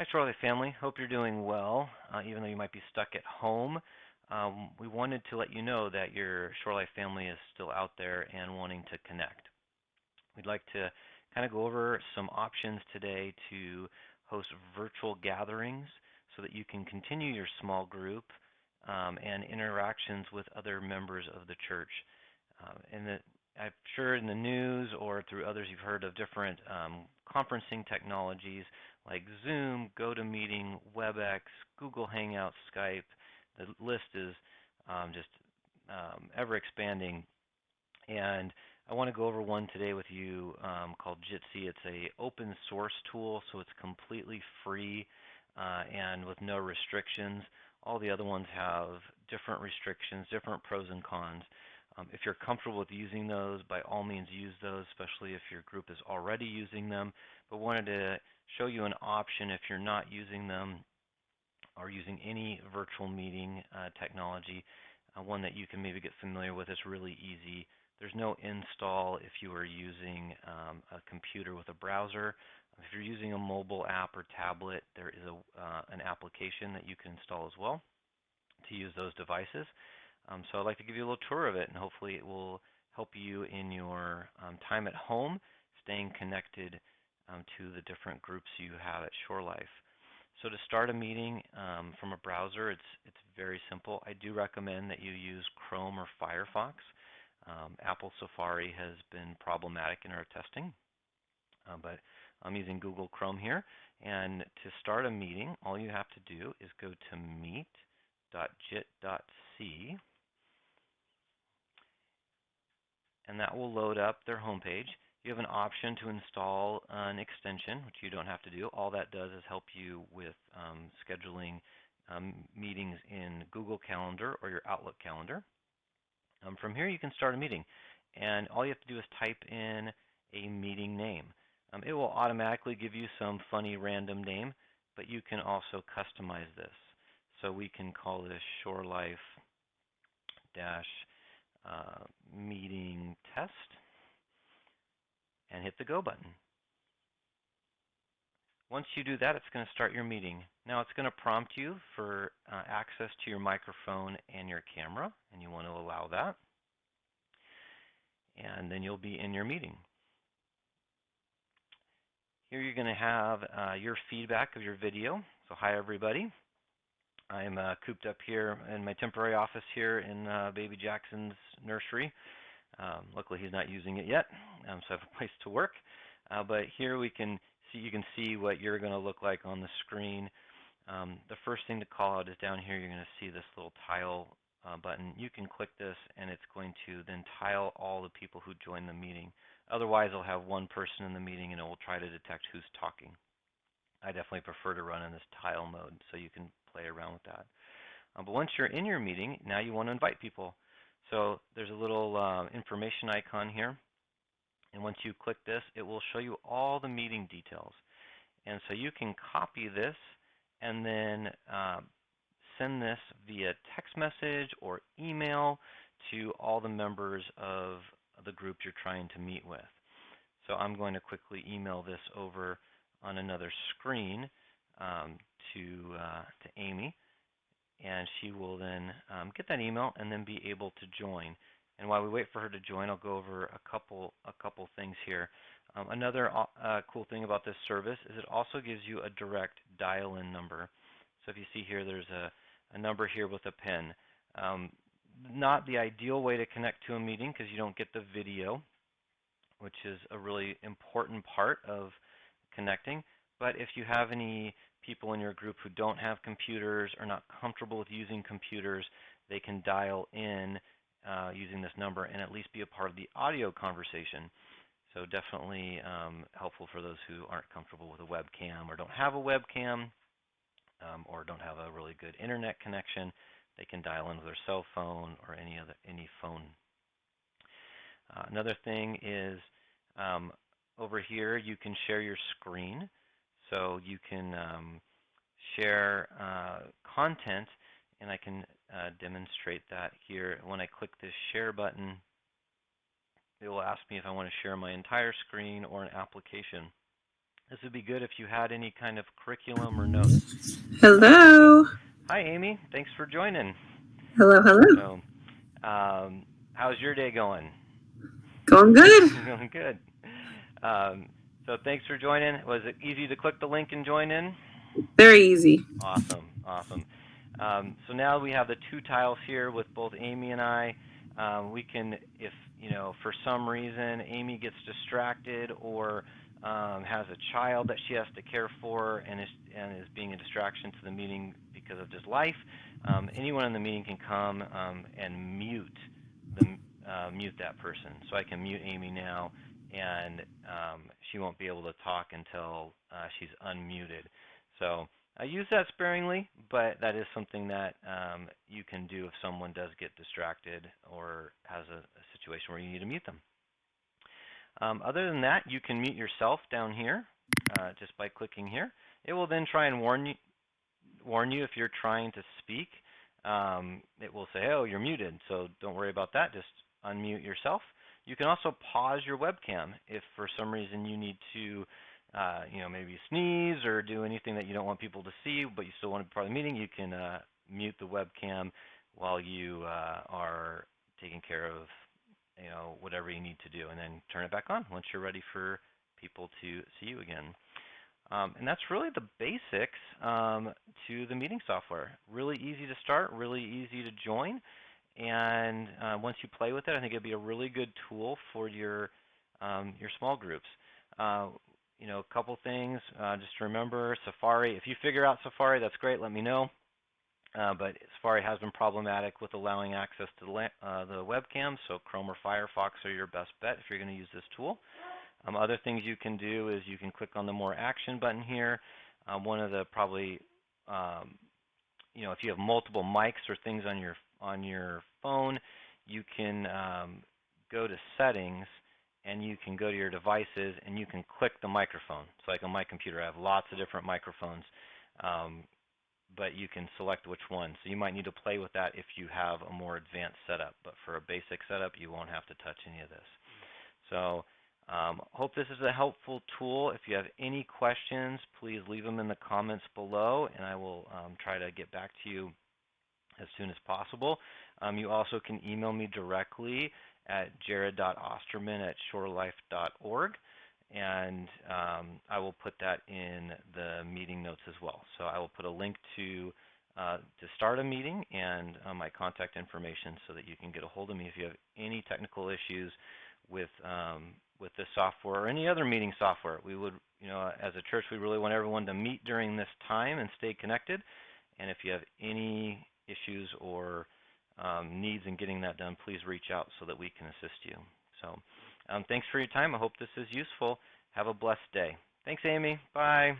Hi, Shorely family. Hope you're doing well, even though you might be stuck at home. We wanted to let you know that your Shore Life family is still out there and wanting to connect. We'd like to kind of go over some options today to host virtual gatherings so that you can continue your small group and interactions with other members of the church. I'm sure in the news or through others you've heard of different conferencing technologies like Zoom, GoToMeeting, WebEx, Google Hangouts, Skype. The list is just ever expanding. And I want to go over one today with you called Jitsi. It's a open source tool, so it's completely free and with no restrictions. All the other ones have different restrictions, different pros and cons. If you're comfortable with using those, by all means use those, especially if your group is already using them. But wanted to show you an option if you're not using them or using any virtual meeting technology, one that you can maybe get familiar with. It's really easy. There's no install if you are using a computer with a browser. If you're using a mobile app or tablet, there is an application that you can install as well to use those devices. So I'd like to give you a little tour of it, and hopefully it will help you in your time at home, staying connected to the different groups you have at Shore Life. So to start a meeting from a browser, it's very simple. I do recommend that you use Chrome or Firefox. Apple Safari has been problematic in our testing, but I'm using Google Chrome here. And to start a meeting, all you have to do is go to meet.jit.c, and that will load up their homepage. You have an option to install an extension, which you don't have to do. All that does is help you with scheduling meetings in Google Calendar or your Outlook calendar. From here, you can start a meeting, and all you have to do is type in a meeting name. It will automatically give you some funny random name, but you can also customize this. So we can call this Shore Life meeting test and hit the go button. Once you do that, it's going to start your meeting. Now it's going to prompt you for access to your microphone and your camera, and you want to allow that. And then you'll be in your meeting. Here you're going to have your feedback of your video. So hi everybody. I'm cooped up here in my temporary office here in baby Jackson's nursery. Luckily he's not using it yet, so I have a place to work. But here you can see what you're going to look like on the screen. The first thing to call out is down here. You're going to see this little tile button. You can click this, and it's going to then tile all the people who join the meeting. Otherwise, it'll have one person in the meeting, and it will try to detect who's talking. I definitely prefer to run in this tile mode, so you can play around with that. But once you're in your meeting, now you want to invite people. So there's a little information icon here, and once you click this, it will show you all the meeting details. And so you can copy this and then send this via text message or email to all the members of the group you're trying to meet with. So I'm going to quickly email this over on another screen to Amy, and she will then get that email and then be able to join. And while we wait for her to join, I'll go over a couple things here. Another cool thing about this service is it also gives you a direct dial-in number. So if you see here, there's a number here with a pin. Not the ideal way to connect to a meeting because you don't get the video, which is a really important part of connecting. But if you have any people in your group who don't have computers or not comfortable with using computers, they can dial in using this number and at least be a part of the audio conversation. So definitely helpful for those who aren't comfortable with a webcam or don't have a webcam or don't have a really good internet connection. They can dial in with their cell phone or any phone. Another thing is over here you can share your screen. So you can share content, and I can demonstrate that here. When I click this share button, it will ask me if I want to share my entire screen or an application. This would be good if you had any kind of curriculum or notes. Okay, good. Hello. Hi, Amy. Thanks for joining. Hello, hello. So, how's your day going? Going good? Going good. Um, so thanks for joining. Was it easy to click the link and join in? Very easy. Awesome, awesome. So now we have the two tiles here with both Amy and I. We can, if for some reason Amy gets distracted or has a child that she has to care for and is being a distraction to the meeting because of just life, anyone in the meeting can come and the mute that person. So I can mute Amy now, and she won't be able to talk until she's unmuted. So I use that sparingly, but that is something that you can do if someone does get distracted or has a situation where you need to mute them. Other than that, you can mute yourself down here just by clicking here. It will then try and warn you if you're trying to speak. It will say, "Oh, you're muted," so don't worry about that. Just unmute yourself. You can also pause your webcam if for some reason you need to, maybe sneeze or do anything that you don't want people to see, but you still want to be part of the meeting. You can mute the webcam while you are taking care of, whatever you need to do, and then turn it back on once you're ready for people to see you again. And that's really the basics to the meeting software. Really easy to start, really easy to join, and once you play with it, I think it'd be a really good tool for your small groups. A couple things just to remember. Safari. If you figure out Safari, that's great. Let me know. But Safari has been problematic with allowing access to the webcam, so Chrome or Firefox are your best bet if you're going to use this tool. Other things you can do is you can click on the More Action button here. One of the probably, if you have multiple mics or things on your phone, you can go to Settings, and you can go to your devices, and you can click the microphone. So like on my computer, I have lots of different microphones, but you can select which one. So you might need to play with that if you have a more advanced setup. But for a basic setup, you won't have to touch any of this. So hope this is a helpful tool. If you have any questions, please leave them in the comments below, and I will try to get back to you as soon as possible. You also can email me directly at jared.osterman@shorelife.org, and I will put that in the meeting notes as well. So I will put a link to start a meeting and my contact information so that you can get a hold of me if you have any technical issues with this software or any other meeting software. We would, as a church, we really want everyone to meet during this time and stay connected. And if you have any issues or needs in getting that done, please reach out so that we can assist you. So thanks for your time. I hope this is useful. Have a blessed day. Thanks, Amy. Bye.